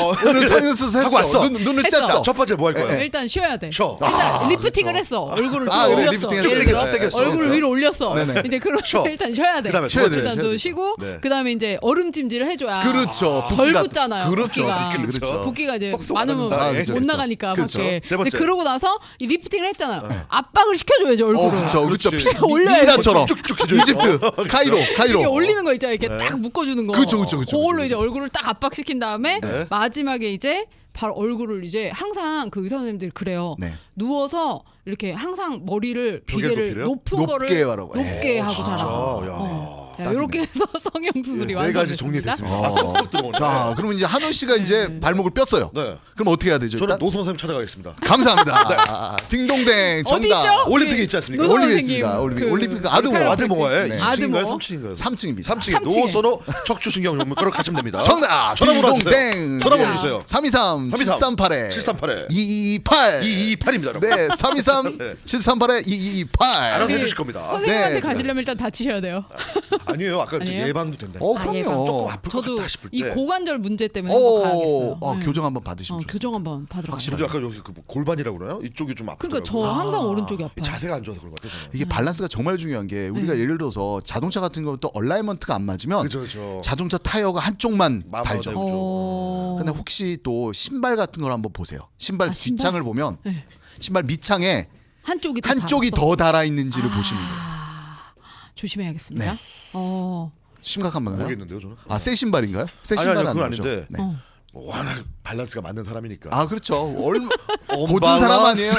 성형수술 하고 했어. 왔어. 눈을 했어. 짰어. 첫 번째 뭐 할 거예요? 일단 쉬어야 돼. 쉬어. 일단 리프팅을 그렇죠. 했어. 얼굴을 아, 좀 그래, 올렸어. 리프팅했어. 예를 들어 땡겼어. 얼굴을 위로 올렸어. 네네. 이제 그럼 쉬어. 일단 쉬어야 돼. 그다음에 쉬어야 돼요. 일단 좀 쉬고 네. 그다음에 이제 얼음찜질을 해줘야 그렇죠. 덜 붓기가- 붙잖아요. 그렇죠. 붓기가. 붓기, 그렇죠. 붓기가 이제 쏙쏙 많으면 안 아, 못 그렇죠, 그렇죠. 나가니까 그렇죠. 밖에. 세 번째. 근데 그러고 나서 이 리프팅을 했잖아요. 압박을 시켜줘야죠 얼굴을. 그렇죠. 그렇죠. 그렇지. 올려야지. 미라처럼 쭉쭉 해줘야죠. 이집트, 카이로. 이렇게 올리는 거 있잖아요. 이렇게 딱 묶어주는 거. 그렇죠, 그렇죠, 그렇죠, 그걸로 그렇죠. 이제 얼굴을 딱 압박시킨 다음에 네. 마지막에 이제 바로 얼굴을 이제 항상 그 의사 선생님들이 그래요. 네. 누워서 이렇게 항상 머리를 벽에 비계를 높이래요? 높은 높게 거를 하라고. 높게 하고 진짜. 자라고. 야. 이렇게 해서 성형 수술이 네 가지 완성됐습니다. 정리됐습니다. 아, 쏙쏙 들어오네. 자, 그러면 이제 한우 씨가 이제 발목을 뼈어요. 네. 그럼 어떻게 해야 되죠? 저는 일단? 노선 선생님 찾아가겠습니다. 감사합니다. 딩동댕 정답. 어디죠? 올림픽에 있지 않습니까? 노선 올림픽에 있습니다. 선생님, 올림픽 그 아드모. 아드모아에 네. 2층인가요? 아드모? 3층인가요? 3층입니다. 3층에 3층에. 노선호 척추신경 전문가로 가시면 됩니다. 정답. 전화번호 딩동댕. 전화번호 주세요. 323 738에 738에 2228. 228입니다, 여러분. 네, 323 네. 738에 2228. 알아서 네. 해주실 겁니다. 선생님한테 네, 가시려면 일단 다치셔야 돼요. 아니에요. 아까 이제 아니에요? 예방도 된다. 그럼요. 예방. 조금 아플 것 저도 같다 싶을 때. 이 고관절 문제 때문에 한번 가야겠어요. 네. 교정 한번 받으시면 좋습니다. 교정 한번 받으러 가요. 저도 아까 여기 그 골반이라고 그러나요? 이쪽이 좀 아프더라고요. 그러니까 저 항상 오른쪽이 아파요. 자세가 안 좋아서 그런 것 같아요. 저는. 이게 밸런스가 정말 중요한 게 우리가 예를 들어서 자동차 같은 경우도 얼라이먼트가 안 맞으면 그렇죠. 자동차 타이어가 한쪽만 달죠. 죠 근데 혹시 또 신발 같은 걸 한번 보세요. 신발 신발? 뒷창을 보면 네. 신발 밑창에 한쪽이 더 달아 있는지를 보시면 돼요. 조심해야겠습니다. 네. 심각한 건가요? 모르겠는데요, 저는. 새 신발인가요? 새 아니, 신발은 그건 아니죠. 아닌데. 네. 워낙 밸런스가 맞는 사람이니까. 그렇죠. 고든 사람 아니에요.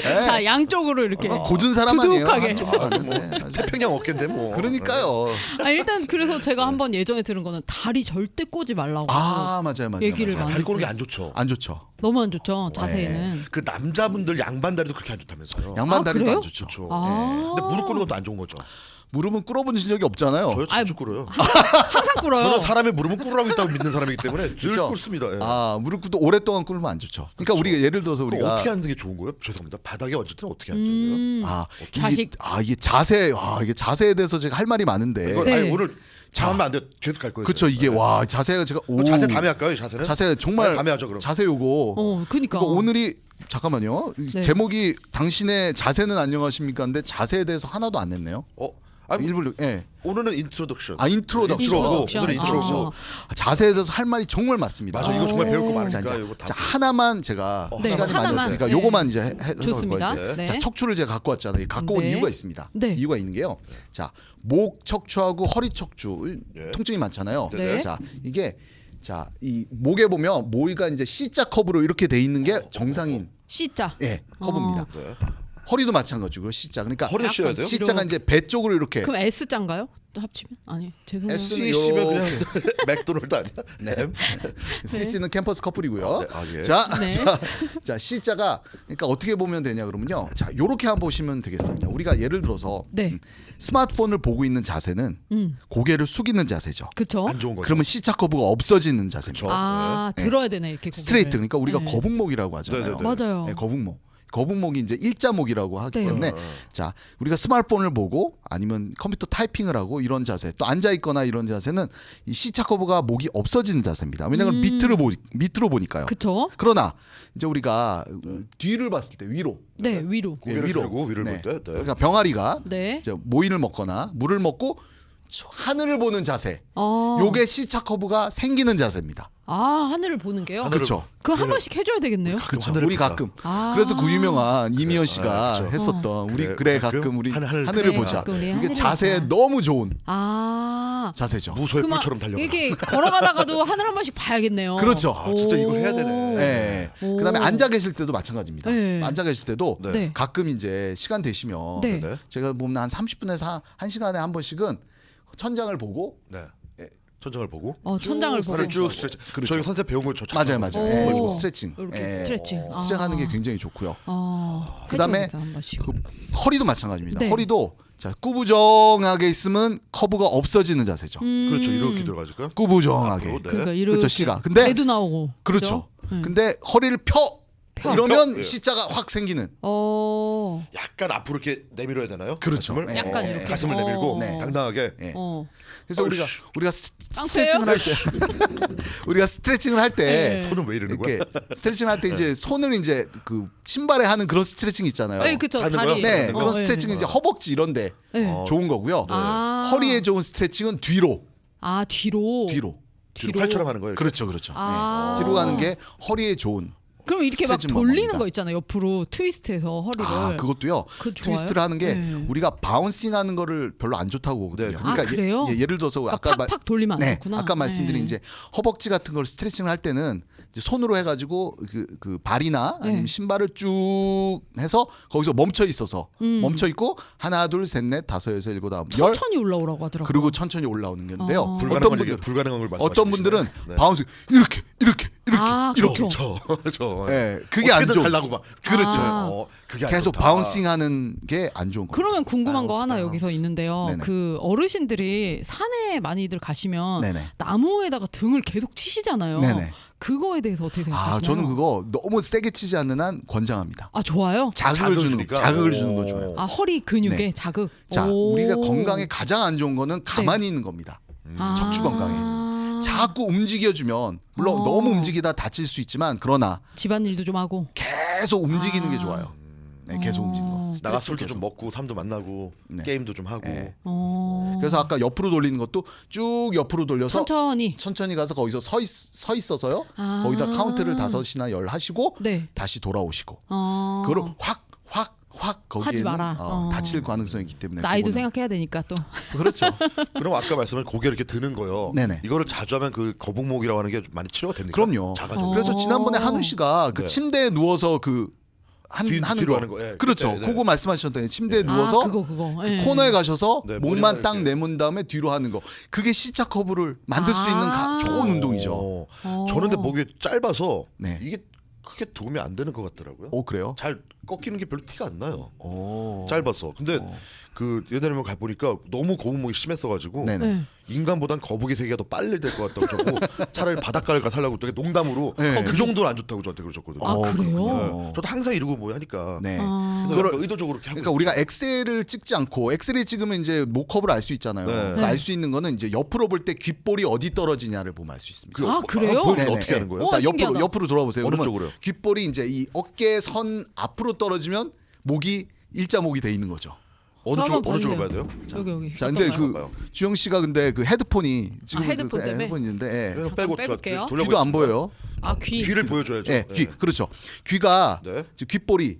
다 양쪽으로 이렇게 고든 사람 아니에요. 두둑하게. 한쪽만. 네. 태평양 어깨인데 뭐. 그러니까요. 일단 그래서 제가 한번 예전에 들은 거는 다리 절대 꼬지 말라고 맞아요. 얘기를 맞아요. 많이 다리 꼬는 게 안 좋죠. 안 좋죠. 너무 안 좋죠 자세에는. 그 남자분들 양반 다리도 그렇게 안 좋다면서요. 양반 다리도 그래요? 안 좋죠. 그렇죠. 아. 근데 무릎 꿇는 것도 안 좋은 거죠. 무릎은 꿇어본 적이 없잖아요. 저요 자주 꿇어요. 항상 꿇어요. 저는 사람의 무릎은 꿇으라고 있다고 믿는 사람이기 때문에 늘 그렇죠. 꿇습니다. 예. 무릎 꿇도 오랫동안 꿇으면 안 좋죠. 그러니까 우리가 예를 들어서 그럼 우리가 어떻게 하는 게 좋은 거예요? 죄송합니다. 바닥에 어쨌든 어떻게 앉아야 돼요? 좌식. 이게 자세, 이게 자세에 대해서 제가 할 말이 많은데. 이거 네. 아니, 오늘 잠하면 안 돼요. 계속 갈 거예요. 그렇죠. 이게 네. 자세가 제가 그럼 자세 다음에 할까요? 이 자세는? 자세 정말 다음에 하죠, 그럼. 자세 요거. 그니까. 이거 오늘이 잠깐만요. 네. 제목이 당신의 자세는 안녕하십니까인데 자세에 대해서 하나도 안 냈네요. 일부러 오늘은 인트로덕션. 인트로덕션. 오늘은 인트로고. 자세에 대해서 할 말이 정말 많습니다. 맞아. 이거 정말 배울 거 많으니까 자, 이거 다. 하나만 제가 네, 시간이 많이 하나만. 없으니까 네. 요거만 이제 해볼 좋습니다. 거예요. 네. 자, 척추를 제가 갖고 왔잖아요. 갖고 온 네. 이유가 있습니다. 네. 이유가 있는 게요. 자, 목 척추하고 허리 척추 네. 통증이 많잖아요. 네. 자, 이게 이 목에 보면 모이가 이제 C자 커브로 이렇게 돼 있는 게 정상인 C자. 커브입니다. 네. 허리도 마찬가지고요. C자. 그러니까 허리 씌워야 돼요? C자가 이제 배 쪽으로 이렇게 그럼 S자인가요? 또 합치면? 아니 죄송해요. S는 C시면 그냥 이렇게. 맥도날드 아니야? 네. CC는 캠퍼스 커플이고요. 예. 자, 네. 자, C자가 그러니까 어떻게 보면 되냐 그러면요. 자, 요렇게 한번 보시면 되겠습니다. 우리가 예를 들어서 네. 스마트폰을 보고 있는 자세는 고개를 숙이는 자세죠. 그쵸? 안 좋은 거죠. 그러면 C자 커브가 없어지는 자세입니다. 그렇죠. 들어야 되네 이렇게. 고개를. 스트레이트. 그러니까 우리가 네. 거북목이라고 하잖아요. 네, 네, 네. 맞아요. 네, 거북목. 거북목이 이제 일자목이라고 하기 네. 때문에 자 우리가 스마트폰을 보고 아니면 컴퓨터 타이핑을 하고 이런 자세 또 앉아 있거나 이런 자세는 이 C자 커브가 목이 없어지는 자세입니다. 왜냐하면 밑으로 보니까요. 그쵸? 그러나 이제 우리가 뒤를 봤을 때 위로 네 위로. 고개를 들고 위를 네. 볼 때. 네. 그러니까 병아리가 네. 이제 모이를 먹거나 물을 먹고 하늘을 보는 자세. 아. 요게 C자 커브가 생기는 자세입니다. 하늘을 보는 게요? 그렇죠. 그거 한 번씩 해줘야 되겠네요. 그렇죠. 하늘을 우리 보다. 가끔. 아. 그래서 그 유명한 이미연 씨가 그렇죠. 했었던 우리 그래, 가끔 우리 하늘을 하늘을 그래, 보자. 가끔 우리 이게 하늘을 자세에 보자. 너무 좋은 자세죠. 자세죠. 무소의 뿔처럼 달려가. 이렇게 걸어가다가도 하늘 한 번씩 봐야겠네요. 그렇죠. 진짜 이거 해야 되네. 네. 오. 그다음에 앉아 계실 때도 마찬가지입니다. 네. 앉아 계실 때도 네. 네. 가끔 이제 시간 되시면 네. 네. 제가 보면 한 30분에서 1시간에 한 번씩은 천장을 보고 네. 천장을 보고. 천장을 보고. 살을 쭉 스트레치. 그렇죠. 저희 선생 배운 거저 맞아요. 오. 스트레칭. 이렇게 예. 스트레칭. 스트레칭하는 게 굉장히 좋고요. 그다음에 그다음에 한 번씩. 그 허리도 마찬가지입니다. 네. 허리도 자 꾸부정하게 있으면 커브가 없어지는 자세죠. 그렇죠. 이렇게 들어가질까요? 꾸부정하게. 앞으로, 네. 그러니까 이렇게. 그렇죠. C가. 근데 배도 나오고. 그렇죠. 그죠? 근데 허리를 펴. 펴. 이러면 펴. 예. C자가 확 생기는. 약간 앞으로 이렇게 내밀어야 되나요? 그렇죠. 가슴을? 네. 약간 이렇게. 가슴을 내밀고 네. 당당하게. 네. 그래서 어이씨. 우리가 스트레칭을 할 때 우리가 스트레칭을 할 때 네. 손은 왜 이러는 거야? 이렇게 스트레칭 할 때 이제 손을 이제 그 신발에 하는 그런 스트레칭 있잖아요. 네, 그쵸. 닿는 다리. 거요? 네, 어, 그런 네. 스트레칭은 이제 허벅지 이런데 네. 좋은 거고요. 허리에 좋은 스트레칭은 뒤로. 뒤로. 뒤로. 뒤로 팔처럼 하는 거예요. 그렇죠, 그렇죠. 아. 네. 뒤로 가는 게 허리에 좋은 그럼 이렇게 막 스트레칭 돌리는 방법입니다. 거 있잖아요. 옆으로 트위스트해서 허리를. 아, 그것도요. 그거 좋아요? 트위스트를 하는 게 네. 우리가 바운싱하는 거를 별로 안 좋다고 보거든요. 네, 그러니까 아, 그래요? 예를 들어서 그러니까 아까 팍팍 돌리면 안 네, 좋구나. 아까 말씀드린 네. 이제 허벅지 같은 걸 스트레칭을 할 때는 이제 손으로 해가지고 그 발이나 아니면 네. 신발을 쭉 해서 거기서 멈춰 있어서 멈춰 있고 하나 둘 셋 넷 다섯 여섯 일곱 아홉 열 천천히 올라오라고 하더라고요. 그리고 천천히 올라오는 건데요. 어. 불가능한 걸 말씀하시는 어떤 분들은 바운스 이렇게 아, 이렇게 그렇죠. 저 예, 그게 안 어떻게든 좋고 달라고 막 그렇죠. 그게 안 계속 좋다. 바운싱하는 게 안 좋은 거예요. 그러면 궁금한 거 하나 바운스. 여기서 있는데요. 네네. 그 어르신들이 산에 많이들 가시면 네네. 나무에다가 등을 계속 치시잖아요. 네네. 그거에 대해서 어떻게 생각하시나요? 아, 저는 그거 너무 세게 치지 않는 한 권장합니다. 아, 좋아요? 자극을 주는 거 좋아요. 아, 허리 근육에 네. 자극. 자, 오. 우리가 건강에 가장 안 좋은 거는 가만히 있는 겁니다. 아. 척추 건강에. 자꾸 움직여주면 물론 어. 너무 움직이다 다칠 수 있지만 그러나 집안일도 좀 하고. 계속 움직이는 게 좋아요. 네, 계속 움직이는 거. 나가 스트레스 술도 계속. 좀 먹고 삶도 만나고 네. 게임도 좀 하고 네. 그래서 그래서 아까 옆으로 돌리는 것도 쭉 옆으로 돌려서 천천히. 가서 거기서 서 있어서요. 아. 거기다 카운트를 5이나 10 하시고 네. 다시 돌아오시고. 어. 그걸 확 거기에는 하지 마라. 다칠 가능성이 있기 때문에 나이도 그거는. 생각해야 되니까 또. 그렇죠. 그럼 아까 말씀한 고개 이렇게 드는 거요. 네네. 이거를 자주 하면 그 거북목이라고 하는 게 많이 치료가 됩니까? 그럼요. 작아져. 그래서 지난번에 한우 씨가 그 네. 침대에 누워서 하는 뒤로 거. 하는 거. 예, 그렇죠. 그때, 네. 그거 말씀하셨더니 침대에 누워서 그거. 그 예. 코너에 가셔서 네, 목만 머리만 딱 이렇게. 내문 다음에 뒤로 하는 거. 그게 C자 커브를 만들 수 있는 좋은 운동이죠. 저는 근데 목이 짧아서 네. 이게 크게 도움이 안 되는 것 같더라고요. 그래요? 잘 꺾이는 게 별로 티가 안 나요. 오. 짧아서. 근데 그 예전에 가 보니까 너무 거북목이 심했어가지고 네네. 네. 인간보단 거북이 세계가 더 빨리 될 것 같다고 저고 차라리 바닷가를 가 살라고 되게 농담으로 네. 그 정도는 안 좋다고 저한테 그러셨거든요. 아, 그래요? 그렇군요. 네. 저도 항상 이러고 뭐 하니까. 네. 아. 그래서 의도적으로 이렇게 하고 그러니까 우리가 엑셀을 찍지 않고 엑셀을 찍으면 이제 목 커브를 알 수 있잖아요. 네. 알 수 있는 거는 이제 옆으로 볼 때 귓볼이 어디 떨어지냐를 보면 알 수 있습니다. 아, 그래요? 보여주세요. 네네. 어떻게 하는 거예요? 오, 자, 신기하다. 옆으로 돌아보세요. 어느 그러면 쪽으로요? 귓볼이 이제 이 어깨 선 앞으로 떨어지면 목이 일자목이 돼 있는 거죠. 어느 한번 쪽으로 봐야 봐주세요. 돼요? 여기. 자, 근데 봐봐요. 주영 씨가 근데 그 헤드폰이 지금 헤드폰 때문에? 헤드폰이 있는데 그래서 빼고 빼볼게요. 돌려보겠습니다. 귀도 안 보여요. 귀를 보여줘야죠. 예, 귀 그렇죠. 귀가 네. 지금 귓볼이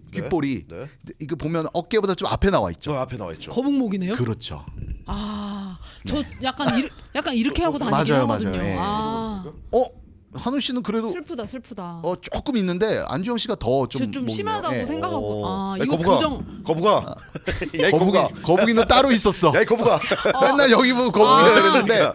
네. 이거 보면 어깨보다 좀 앞에 나와 있죠. 저 앞에 나와 있죠. 거북목이네요. 그렇죠. 아, 저 약간 이렇게 하고 다니긴 맞아요, 하거든요. 맞아요. 예. 아, 한우 씨는 그래도 슬프다. 조금 있는데 안주영 씨가 더 좀 좀 심하다고 예. 생각하고. 아, 야, 이거 거북아. 야, 이 거북아. 거북이는 따로 있었어. 야, 이 거북아. 맨날 여기 보고 거북이라 그랬는데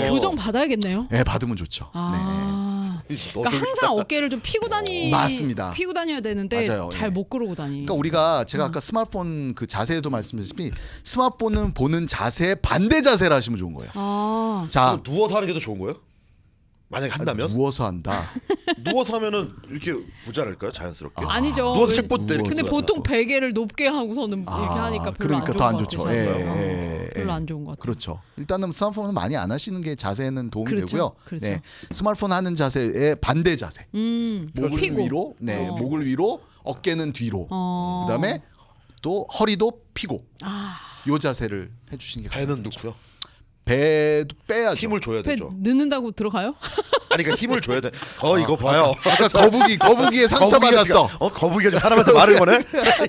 교정 받아야겠네요. 예, 받으면 좋죠. 아, 너 그러니까 저기 항상 어깨를 좀 피고 맞습니다. 피고 다녀야 되는데 맞아요. 잘 예. 못 그러고 다니. 그러니까 제가 아까 스마트폰 그 자세도 말씀드렸다시피 스마트폰은 보는 자세 반대 자세를 하시면 좋은 거예요. 아, 자, 그거 누워서 하는 게 더 좋은 거예요? 만약에 한다면? 누워서 한다. 누워서 하면은 이렇게 보지 않을까요? 자연스럽게. 아니죠. 누워서 책 볼 때 이렇게 근데 누워서 보통 하고. 베개를 높게 하고서는 이렇게 하니까 별로 그러니까 더 안 안 좋죠. 좋은 것 예, 같아요. 예, 별로 예. 안 좋은 것 같아요. 그렇죠. 일단은 스마트폰은 많이 안 하시는 게 자세는 도움이 그렇죠. 되고요. 그렇죠. 네, 스마트폰 하는 자세의 반대 자세. 목을 피고. 위로, 네, 목을 위로, 어깨는 뒤로. 어. 그다음에 또 허리도 피고. 아, 요 자세를 해주시는 게 배는 넣고요. 배도 빼야죠. 힘을 줘야 배 되죠. 넣는다고 들어가요? 아니 그러니까 힘을 줘야 돼. 이거 봐요. 아까 거북이에 상처 받았어. 거북이가 지금 사람한테 말을 거네.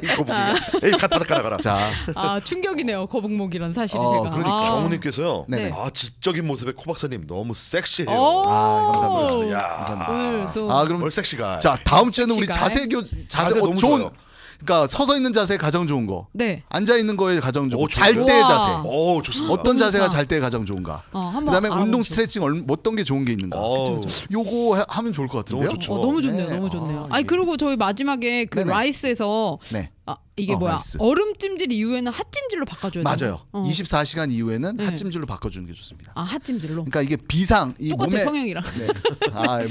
이 거북이가. 에이 바닥 가라. 자, 아, 충격이네요. 거북목이란 사실이 제가. 그러니까 아. 정우님께서요. 네네. 지적인 모습의 코 박사님 너무 섹시해요. 오. 감사합니다. 야. 감사합니다. 오늘 또 그럼 뭘 섹시가. 자, 다음 주에는 우리 섹시가요? 자세 너무 좋은. 좋아요. 그러니까 서서 있는 자세 가장 좋은 거. 네. 앉아 있는 거에 가장 좋고 좋은데요? 잘 때 우와. 자세. 오 좋습니다. 어떤 자세가 좋다. 잘 때 가장 좋은가? 한번 그다음에 운동 알아보죠. 스트레칭 어떤 게 좋은 게 있는가? 요거 하면 좋을 것 같은데요. 너무 좋죠. 너무 좋네요. 네. 너무 좋네요. 아, 아니 이게- 그리고 저희 마지막에 그 네네. 라이스에서 네. 이게 뭐야? 라이스. 얼음찜질 이후에는 핫찜질로 바꿔줘야 돼요. 맞아요. 24시간 이후에는 네. 핫찜질로 바꿔주는 게 좋습니다. 핫찜질로. 그러니까 이게 비상 이 똑같아 몸에 성형이랑.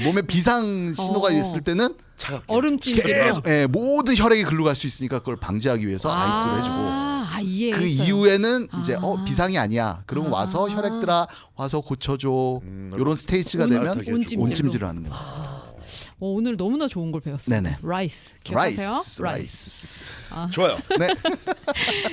몸에 비상 신호가 있을 때는 차갑게. 얼음찜질로. 계속 모든 혈액이 글로 갈 수 있으니까 그걸 방지하기 위해서 아이스를 해주고 그 이해했어요. 이후에는 이제 비상이 아니야. 그러면 와서 혈액들아 와서 고쳐줘. 이런 스테이지가 되면 온찜질로. 온찜질을 하는 게 맞습니다. 오늘 너무나 좋은 걸 배웠습니다. 네네. 라이스. 기억하세요? 라이스. 좋아요. 네.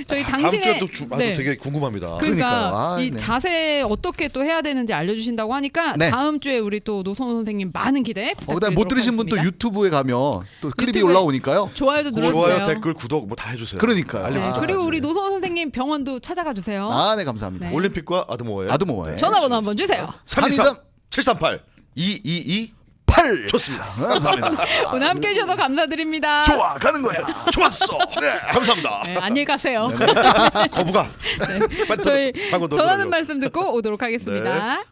저희 다음 당신의 주에 또 되게 궁금합니다. 그러니까 이 네. 자세 어떻게 또 해야 되는지 알려주신다고 하니까 네. 다음 주에 우리 또 노선호 선생님 많은 기대 그다음에 부탁드리도록 못 들으신 분 또 하겠습니다. 유튜브에 가면 또 클립이 유튜브에 올라오니까요. 좋아요도 눌러주세요. 좋아요, 댓글, 구독 뭐 다 해주세요. 그러니까요. 네, 아, 그리고 우리 노선호 선생님 병원도 찾아가 주세요. 아, 네, 감사합니다. 네. 올림픽과 아드모어의 아드모어의 전화번호 한번 주세요. 323 738 222 8 좋습니다. 감사합니다. 오늘 함께 해주셔서 감사드립니다. 좋아 가는 거야. 좋았어. 네, 감사합니다. 네, 안녕히 가세요. 거부가. 저희 방금 전하는 말씀 듣고 오도록 하겠습니다. 네.